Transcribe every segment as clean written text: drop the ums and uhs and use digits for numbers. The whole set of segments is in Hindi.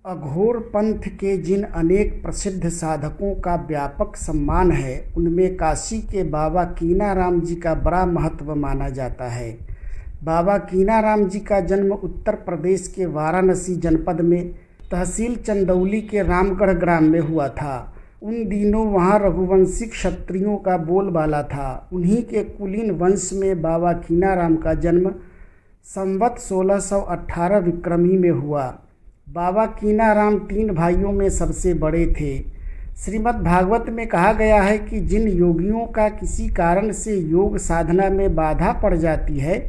अघोर पंथ के जिन अनेक प्रसिद्ध साधकों का व्यापक सम्मान है, उनमें काशी के बाबा कीनाराम जी का बड़ा महत्व माना जाता है। बाबा कीनाराम जी का जन्म उत्तर प्रदेश के वाराणसी जनपद में तहसील चंदौली के रामगढ़ ग्राम में हुआ था। उन दिनों वहाँ रघुवंशी क्षत्रियों का बोलबाला था। उन्हीं के कुलीन वंश में बाबा कीनाराम का जन्म संवत 1618 विक्रमी में हुआ। बाबा कीनाराम 3 भाइयों में सबसे बड़े थे। श्रीमद् भागवत में कहा गया है कि जिन योगियों का किसी कारण से योग साधना में बाधा पड़ जाती है,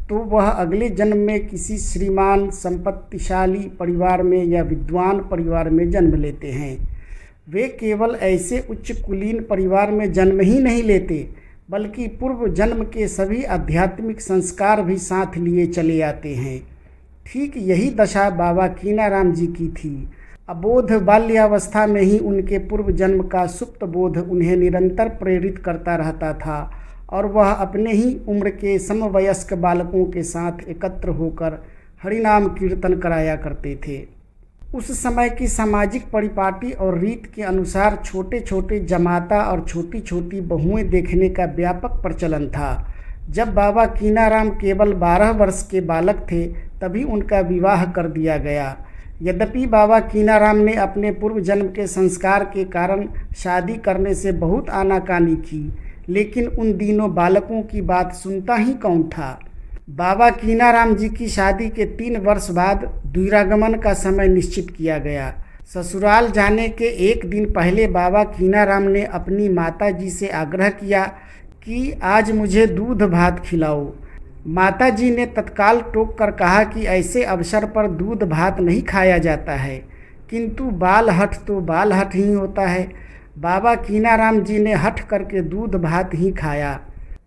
तो वह अगले जन्म में किसी श्रीमान संपत्तिशाली परिवार में या विद्वान परिवार में जन्म लेते हैं। वे केवल ऐसे उच्च कुलीन परिवार में जन्म ही नहीं लेते, बल्कि पूर्व जन्म के सभी आध्यात्मिक संस्कार भी साथ लिए चले आते हैं। ठीक यही दशा बाबा कीनाराम जी की थी। अबोध बाल्यावस्था में ही उनके पूर्व जन्म का सुप्त बोध उन्हें निरंतर प्रेरित करता रहता था और वह अपने ही उम्र के समवयस्क बालकों के साथ एकत्र होकर हरिनाम कीर्तन कराया करते थे। उस समय की सामाजिक परिपाटी और रीत के अनुसार छोटे छोटे जमाता और छोटी छोटी बहुएं देखने का व्यापक प्रचलन था। जब बाबा कीनाराम केवल 12 वर्ष के बालक थे, तभी उनका विवाह कर दिया गया। यद्यपि बाबा कीनाराम ने अपने पूर्व जन्म के संस्कार के कारण शादी करने से बहुत आनाकानी की, लेकिन उन दिनों बालकों की बात सुनता ही कौन था। बाबा कीनाराम जी की शादी के 3 वर्ष बाद द्विरागमन का समय निश्चित किया गया। ससुराल जाने के एक दिन पहले बाबा कीनाराम ने अपनी माता जी से आग्रह किया कि आज मुझे दूध भात खिलाओ। माता जी ने तत्काल टोक कर कहा कि ऐसे अवसर पर दूध भात नहीं खाया जाता है, किंतु बाल हठ तो बाल हठ ही होता है। बाबा कीनाराम जी ने हठ करके दूध भात ही खाया।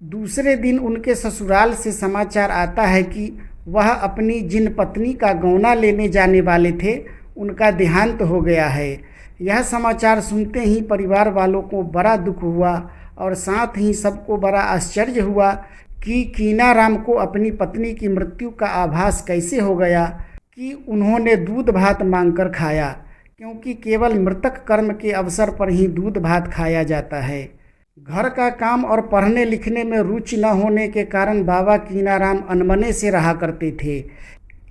दूसरे दिन उनके ससुराल से समाचार आता है कि वह अपनी जिन पत्नी का गौना लेने जाने वाले थे, उनका देहांत हो गया है। यह समाचार सुनते ही परिवार वालों को बड़ा दुख हुआ और साथ ही सबको बड़ा आश्चर्य हुआ कि कीनाराम को अपनी पत्नी की मृत्यु का आभास कैसे हो गया कि उन्होंने दूध भात मांगकर खाया, क्योंकि केवल मृतक कर्म के अवसर पर ही दूध भात खाया जाता है। घर का काम और पढ़ने लिखने में रुचि न होने के कारण बाबा कीनाराम अनमने से रहा करते थे।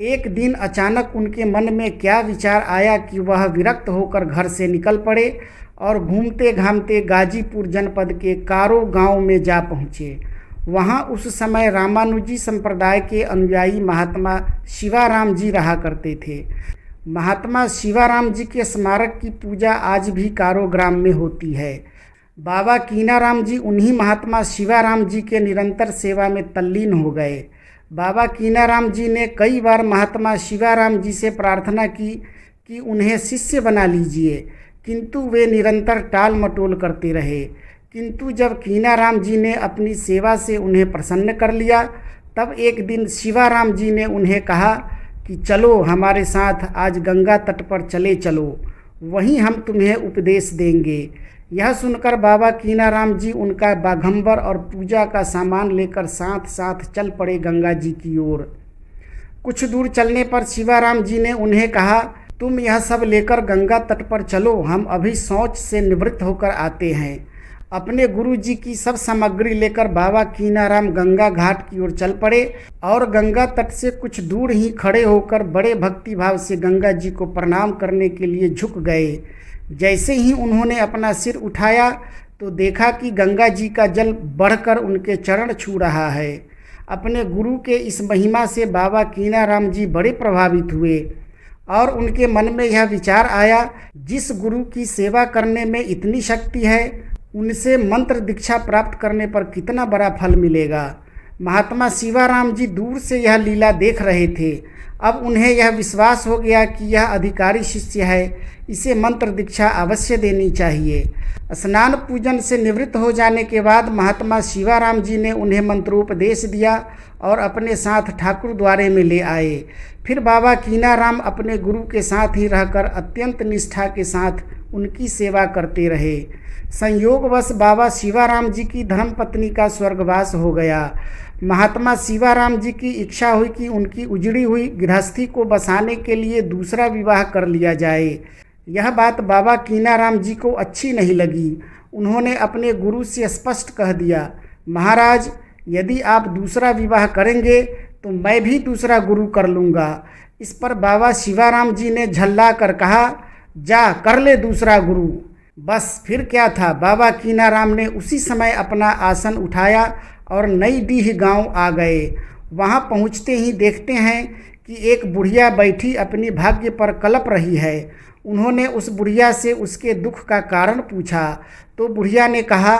एक दिन अचानक उनके मन में क्या विचार आया कि वह विरक्त होकर घर से निकल पड़े और घूमते घामते गाजीपुर जनपद के कारो गांव में जा पहुँचे। वहाँ उस समय रामानुजी संप्रदाय के अनुयायी महात्मा शिवाराम जी रहा करते थे। महात्मा शिवाराम जी के स्मारक की पूजा आज भी कारो ग्राम में होती है। बाबा कीनाराम जी उन्हीं महात्मा शिवाराम जी के निरंतर सेवा में तल्लीन हो गए। बाबा कीनाराम जी ने कई बार महात्मा शिवाराम जी से प्रार्थना की कि उन्हें शिष्य बना लीजिए, किंतु वे निरंतर टाल मटोल करते रहे। किंतु जब कीनाराम जी ने अपनी सेवा से उन्हें प्रसन्न कर लिया, तब एक दिन शिवाराम जी ने उन्हें कहा कि चलो हमारे साथ आज गंगा तट पर चले चलो, वहीं हम तुम्हें उपदेश देंगे। यह सुनकर बाबा कीनाराम जी उनका बाघंबर और पूजा का सामान लेकर साथ साथ चल पड़े गंगा जी की ओर। कुछ दूर चलने पर शिवाराम जी ने उन्हें कहा, तुम यह सब लेकर गंगा तट पर चलो, हम अभी शौच से निवृत्त होकर आते हैं। अपने गुरु जी की सब सामग्री लेकर बाबा कीनाराम गंगा घाट की ओर चल पड़े और गंगा तट से कुछ दूर ही खड़े होकर बड़े भक्तिभाव से गंगा जी को प्रणाम करने के लिए झुक गए। जैसे ही उन्होंने अपना सिर उठाया तो देखा कि गंगा जी का जल बढ़कर उनके चरण छू रहा है। अपने गुरु के इस महिमा से बाबा कीनाराम जी बड़े प्रभावित हुए और उनके मन में यह विचार आया, जिस गुरु की सेवा करने में इतनी शक्ति है, उनसे मंत्र दीक्षा प्राप्त करने पर कितना बड़ा फल मिलेगा। महात्मा शिवाराम जी दूर से यह लीला देख रहे थे। अब उन्हें यह विश्वास हो गया कि यह अधिकारी शिष्य है, इसे मंत्र दीक्षा अवश्य देनी चाहिए। स्नान पूजन से निवृत्त हो जाने के बाद महात्मा शिवाराम जी ने उन्हें मंत्रोपदेश दिया और अपने साथ ठाकुर द्वारे में ले आए। फिर बाबा कीनाराम अपने गुरु के साथ ही रहकर अत्यंत निष्ठा के साथ उनकी सेवा करते रहे। संयोगवश बाबा शिवाराम जी की धर्मपत्नी का स्वर्गवास हो गया। महात्मा शिवाराम जी की इच्छा हुई कि उनकी उजड़ी हुई गृहस्थी को बसाने के लिए दूसरा विवाह कर लिया जाए। यह बात बाबा कीनाराम जी को अच्छी नहीं लगी। उन्होंने अपने गुरु से स्पष्ट कह दिया, महाराज, यदि आप दूसरा विवाह करेंगे तो मैं भी दूसरा गुरु कर लूँगा। इस पर बाबा शिवाराम जी ने झल्ला कर कहा, जा कर ले दूसरा गुरु। बस फिर क्या था, बाबा कीनाराम ने उसी समय अपना आसन उठाया और नई डीह गांव आ गए। वहां पहुंचते ही देखते हैं कि एक बुढ़िया बैठी अपनी भाग्य पर कलप रही है। उन्होंने उस बुढ़िया से उसके दुख का कारण पूछा तो बुढ़िया ने कहा,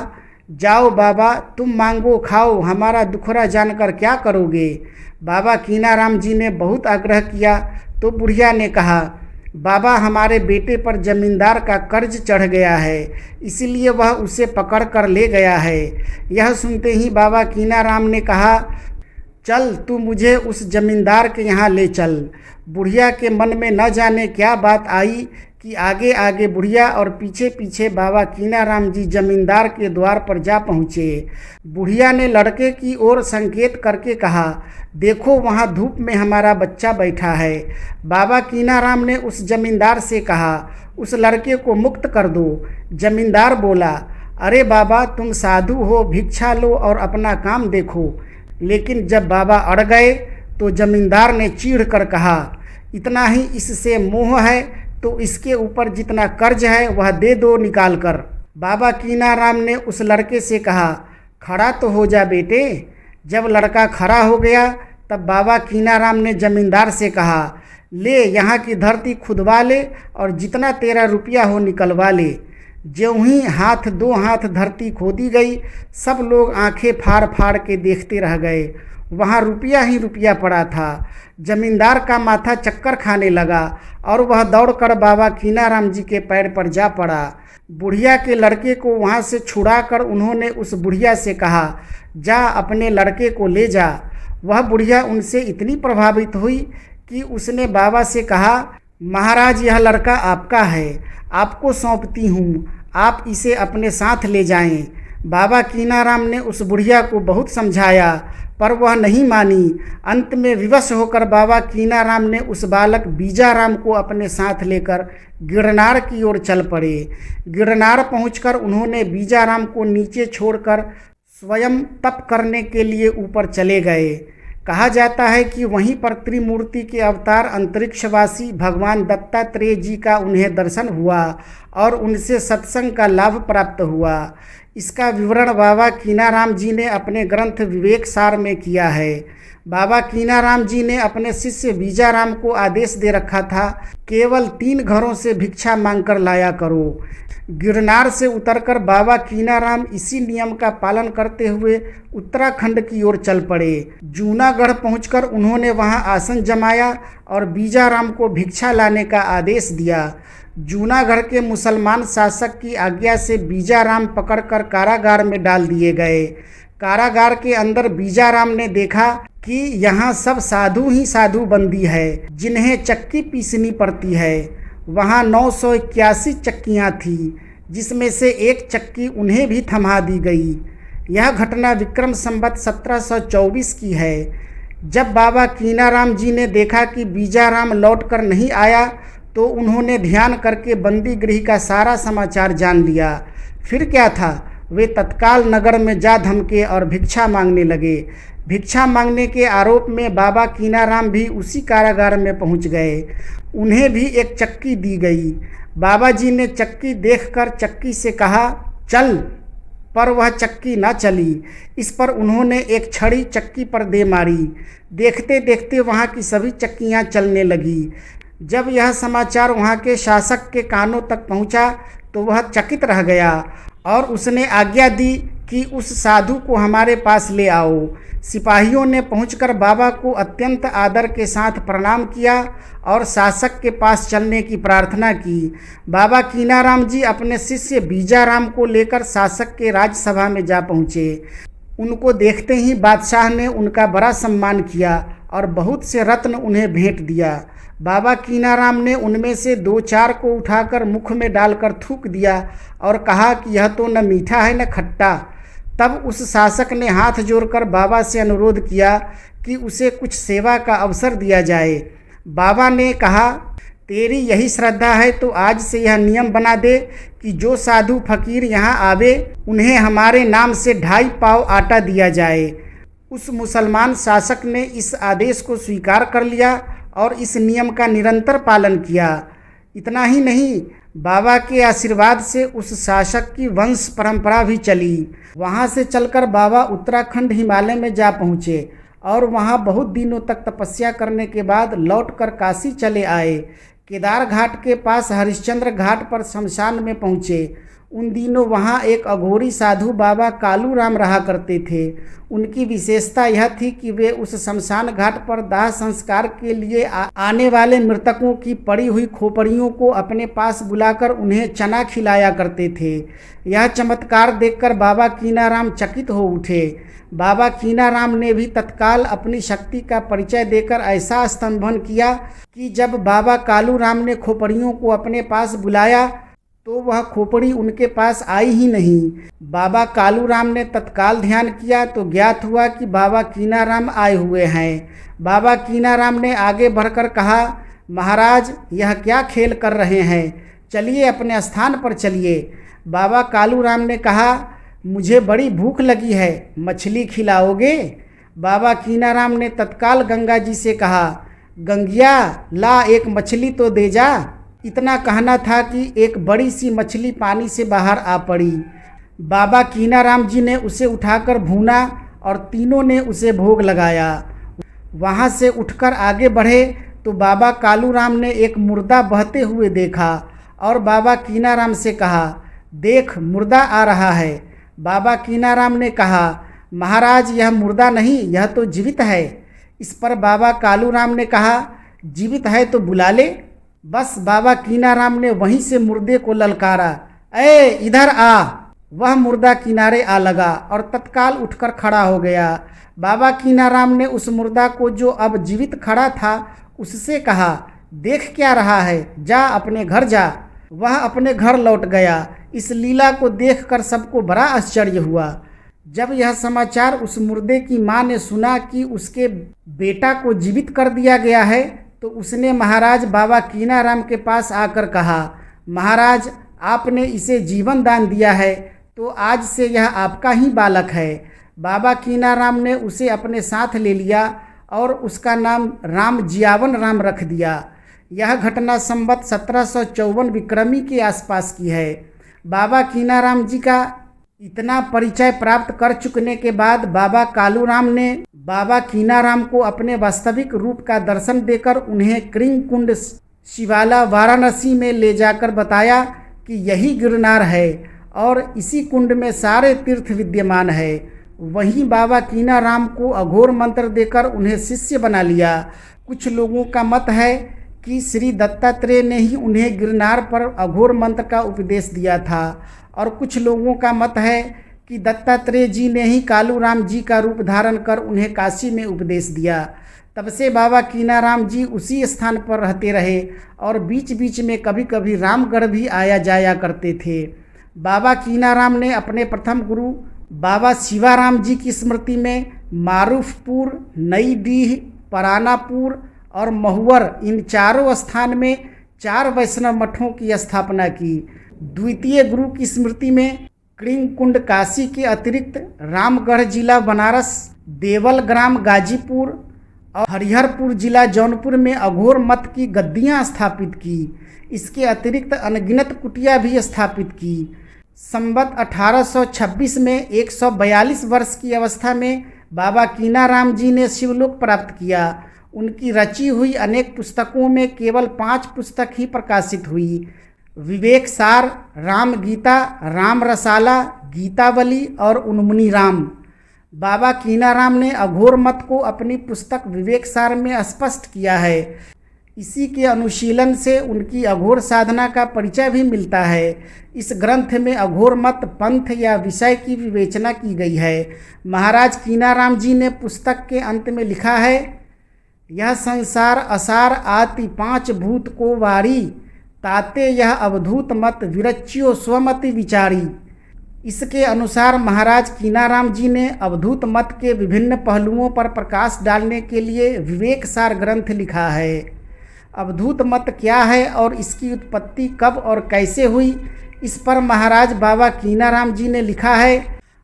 जाओ बाबा, तुम मांगो खाओ, हमारा दुखड़ा जानकर क्या करोगे। बाबा कीनाराम जी ने बहुत आग्रह किया तो बुढ़िया ने कहा, बाबा, हमारे बेटे पर जमींदार का कर्ज चढ़ गया है, इसलिए वह उसे पकड़ कर ले गया है। यह सुनते ही बाबा कीनाराम ने कहा, चल तू मुझे उस जमींदार के यहाँ ले चल। बुढ़िया के मन में न जाने क्या बात आई कि आगे आगे बुढ़िया और पीछे पीछे बाबा कीनाराम जी जमींदार के द्वार पर जा पहुँचे। बुढ़िया ने लड़के की ओर संकेत करके कहा, देखो वहाँ धूप में हमारा बच्चा बैठा है। बाबा कीनाराम ने उस जमींदार से कहा, उस लड़के को मुक्त कर दो। जमींदार बोला, अरे बाबा, तुम साधु हो, भिक्षा लो और अपना काम देखो। लेकिन जब बाबा अड़ गए तो जमींदार ने चीढ़ कर कहा, इतना ही इससे मोह है तो इसके ऊपर जितना कर्ज है वह दे दो निकाल कर। बाबा कीनाराम ने उस लड़के से कहा, खड़ा तो हो जा बेटे। जब लड़का खड़ा हो गया तब बाबा कीनाराम ने जमींदार से कहा, ले यहाँ की धरती खुदवा ले और जितना तेरा रुपया हो निकलवा ले। ज्यों ही दो हाथ धरती खोदी गई, सब लोग आंखें फाड़ फाड़ के देखते रह गए। वहाँ रुपया ही रुपया पड़ा था। जमींदार का माथा चक्कर खाने लगा और वह दौड़कर बाबा कीनाराम जी के पैर पर जा पड़ा। बुढ़िया के लड़के को वहाँ से छुड़ाकर उन्होंने उस बुढ़िया से कहा, जा अपने लड़के को ले जा। वह बुढ़िया उनसे इतनी प्रभावित हुई कि उसने बाबा से कहा, महाराज, यह लड़का आपका है, आपको सौंपती हूँ, आप इसे अपने साथ ले जाएं। बाबा कीनाराम ने उस बुढ़िया को बहुत समझाया पर वह नहीं मानी। अंत में विवश होकर बाबा कीनाराम ने उस बालक बीजाराम को अपने साथ लेकर गिरनार की ओर चल पड़े। गिरनार पहुंचकर उन्होंने बीजाराम को नीचे छोड़कर स्वयं तप करने के लिए ऊपर चले गए। कहा जाता है कि वहीं पर त्रिमूर्ति के अवतार अंतरिक्षवासी भगवान दत्तात्रेय जी का उन्हें दर्शन हुआ और उनसे सत्संग का लाभ प्राप्त हुआ। इसका विवरण बाबा कीनाराम जी ने अपने ग्रंथ विवेक सार में किया है। बाबा कीनाराम जी ने अपने शिष्य बीजाराम को आदेश दे रखा था, केवल 3 घरों से भिक्षा मांगकर लाया करो। गिरनार से उतरकर बाबा कीनाराम इसी नियम का पालन करते हुए उत्तराखंड की ओर चल पड़े। जूनागढ़ पहुंचकर उन्होंने वहां आसन जमाया और बीजाराम को भिक्षा लाने का आदेश दिया। जूनागढ़ के मुसलमान शासक की आज्ञा से बीजाराम पकड़कर कारागार में डाल दिए गए। कारागार के अंदर बीजाराम ने देखा कि यहाँ सब साधु ही साधु बंदी है, जिन्हें चक्की पीसनी पड़ती है। वहाँ 981 चक्कियाँ थीं, जिसमें से एक चक्की उन्हें भी थमा दी गई। यह घटना विक्रम संवत 1724 की है। जब बाबा कीनाराम जी ने देखा कि बीजाराम लौटकर नहीं आया तो उन्होंने ध्यान करके बंदी गृह का सारा समाचार जान लिया। फिर क्या था, वे तत्काल नगर में जा धमके और भिक्षा मांगने लगे। भिक्षा मांगने के आरोप में बाबा कीनाराम भी उसी कारागार में पहुंच गए। उन्हें भी एक चक्की दी गई। बाबा जी ने चक्की देखकर चक्की से कहा, चल, पर वह चक्की न चली। इस पर उन्होंने एक छड़ी चक्की पर दे मारी। देखते देखते वहाँ की सभी चक्कियाँ चलने लगी। जब यह समाचार वहाँ के शासक के कानों तक पहुँचा तो वह चकित रह गया और उसने आज्ञा दी कि उस साधु को हमारे पास ले आओ। सिपाहियों ने पहुंचकर बाबा को अत्यंत आदर के साथ प्रणाम किया और शासक के पास चलने की प्रार्थना की। बाबा कीनाराम जी अपने शिष्य बीजाराम को लेकर शासक के राजसभा में जा पहुँचे। उनको देखते ही बादशाह ने उनका बड़ा सम्मान किया और बहुत से रत्न उन्हें भेंट दिया। बाबा कीनाराम ने उनमें से 2-4 को उठाकर मुख में डालकर थूक दिया और कहा कि यह तो न मीठा है न खट्टा। तब उस शासक ने हाथ जोड़कर बाबा से अनुरोध किया कि उसे कुछ सेवा का अवसर दिया जाए। बाबा ने कहा, तेरी यही श्रद्धा है तो आज से यह नियम बना दे कि जो साधु फकीर यहाँ आवे उन्हें हमारे नाम से 2.5 पाव आटा दिया जाए। उस मुसलमान शासक ने इस आदेश को स्वीकार कर लिया और इस नियम का निरंतर पालन किया। इतना ही नहीं, बाबा के आशीर्वाद से उस शासक की वंश परंपरा भी चली। वहाँ से चलकर बाबा उत्तराखंड हिमालय में जा पहुँचे और वहाँ बहुत दिनों तक तपस्या करने के बाद लौटकर काशी चले आए। केदार घाट के पास हरिश्चंद्र घाट पर शमशान में पहुँचे। उन दिनों वहाँ एक अघोरी साधु बाबा कालू राम रहा करते थे। उनकी विशेषता यह थी कि वे उस शमशान घाट पर दाह संस्कार के लिए आने वाले मृतकों की पड़ी हुई खोपड़ियों को अपने पास बुलाकर उन्हें चना खिलाया करते थे। यह चमत्कार देखकर बाबा कीनाराम चकित हो उठे। बाबा कीनाराम ने भी तत्काल अपनी शक्ति का परिचय देकर ऐसा स्तंभन किया कि जब बाबा कालू राम ने खोपड़ियों को अपने पास बुलाया तो वह खोपड़ी उनके पास आई ही नहीं। बाबा कालू राम ने तत्काल ध्यान किया तो ज्ञात हुआ कि बाबा कीनाराम आए हुए हैं। बाबा कीनाराम ने आगे बढ़कर कहा, महाराज यह क्या खेल कर रहे हैं, चलिए अपने स्थान पर चलिए। बाबा कालू राम ने कहा, मुझे बड़ी भूख लगी है, मछली खिलाओगे? बाबा कीनाराम ने तत्काल गंगा जी से कहा, गंगिया ला एक मछली तो दे जा। इतना कहना था कि एक बड़ी सी मछली पानी से बाहर आ पड़ी। बाबा कीनाराम जी ने उसे उठाकर भूना और तीनों ने उसे भोग लगाया। वहाँ से उठकर आगे बढ़े तो बाबा कालू राम ने एक मुर्दा बहते हुए देखा और बाबा कीनाराम से कहा, देख मुर्दा आ रहा है। बाबा कीनाराम ने कहा, महाराज यह मुर्दा नहीं, यह तो जीवित है। इस पर बाबा कालू राम ने कहा, जीवित है तो बुला ले। बस बाबा कीनाराम ने वहीं से मुर्दे को ललकारा, ए इधर आ। वह मुर्दा किनारे आ लगा और तत्काल उठकर खड़ा हो गया। बाबा कीनाराम ने उस मुर्दा को जो अब जीवित खड़ा था उससे कहा, देख क्या रहा है, जा अपने घर जा। वह अपने घर लौट गया। इस लीला को देखकर सबको बड़ा आश्चर्य हुआ। जब यह समाचार उस मुर्दे की माँ ने सुना कि उसके बेटा को जीवित कर दिया गया है तो उसने महाराज बाबा कीनाराम के पास आकर कहा, महाराज आपने इसे जीवन दान दिया है तो आज से यह आपका ही बालक है। बाबा कीनाराम ने उसे अपने साथ ले लिया और उसका नाम राम जियावन राम रख दिया। यह घटना संवत 1754 विक्रमी के आसपास की है। बाबा कीनाराम जी का इतना परिचय प्राप्त कर चुकने के बाद बाबा कालू राम ने बाबा कीनाराम को अपने वास्तविक रूप का दर्शन देकर उन्हें कृंग कुंड शिवाला वाराणसी में ले जाकर बताया कि यही गिरनार है और इसी कुंड में सारे तीर्थ विद्यमान है। वहीं बाबा कीनाराम को अघोर मंत्र देकर उन्हें शिष्य बना लिया। कुछ लोगों का मत है कि श्री दत्तात्रेय ने ही उन्हें गिरनार पर अघोर मंत्र का उपदेश दिया था और कुछ लोगों का मत है कि दत्तात्रेय जी ने ही कालू राम जी का रूप धारण कर उन्हें काशी में उपदेश दिया। तब से बाबा कीनाराम जी उसी स्थान पर रहते रहे और बीच बीच में कभी कभी रामगढ़ भी आया जाया करते थे। बाबा कीनाराम ने अपने प्रथम गुरु बाबा शिवाराम जी की स्मृति में मारूफपुर, नई डीह, परानापुर और महुवर इन चारों स्थान में 4 वैष्णव मठों की स्थापना की। द्वितीय गुरु की स्मृति में कृंग कुंड काशी के अतिरिक्त रामगढ़ जिला बनारस, देवल ग्राम गाजीपुर और हरिहरपुर जिला जौनपुर में अघोर मत की गद्दियाँ स्थापित की। इसके अतिरिक्त अनगिनत कुटिया भी स्थापित की। संवत 1826 में 142 वर्ष की अवस्था में बाबा कीनाराम जी ने शिवलोक प्राप्त किया। उनकी रची हुई अनेक पुस्तकों में केवल 5 पुस्तक ही प्रकाशित हुई। विवेक सार, राम गीता, राम रसाला, गीतावली और उन्मुनी राम। बाबा कीनाराम ने अघोर मत को अपनी पुस्तक विवेक सार में स्पष्ट किया है। इसी के अनुशीलन से उनकी अघोर साधना का परिचय भी मिलता है। इस ग्रंथ में अघोर मत, पंथ या विषय की विवेचना की गई है। महाराज कीनाराम जी ने पुस्तक के अंत में लिखा है, यह संसार असार आति 5 भूत को वारी, ताते यह अवधूत मत विरच्यो स्वमति विचारी। इसके अनुसार महाराज कीनाराम जी ने अवधूत मत के विभिन्न पहलुओं पर प्रकाश डालने के लिए विवेक सार ग्रंथ लिखा है। अवधूत मत क्या है और इसकी उत्पत्ति कब और कैसे हुई, इस पर महाराज बाबा कीनाराम जी ने लिखा है।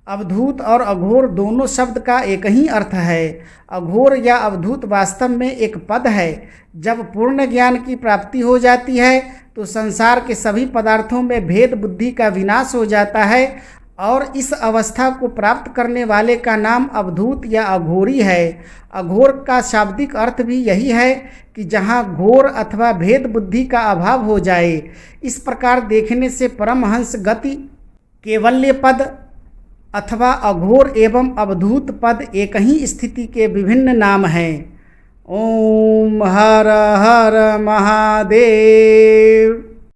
अवधूत और अघोर दोनों शब्द का एक ही अर्थ है। अघोर या अवधूत वास्तव में एक पद है। जब पूर्ण ज्ञान की प्राप्ति हो जाती है तो संसार के सभी पदार्थों में भेद बुद्धि का विनाश हो जाता है और इस अवस्था को प्राप्त करने वाले का नाम अवधूत या अघोरी है। अघोर का शाब्दिक अर्थ भी यही है कि जहाँ घोर अथवा भेद बुद्धि का अभाव हो जाए। इस प्रकार देखने से परमहंस गति, केवल्य पद अथवा अघोर एवं अवधूत पद एक ही स्थिति के विभिन्न नाम हैं। ओम हर हर महादेव।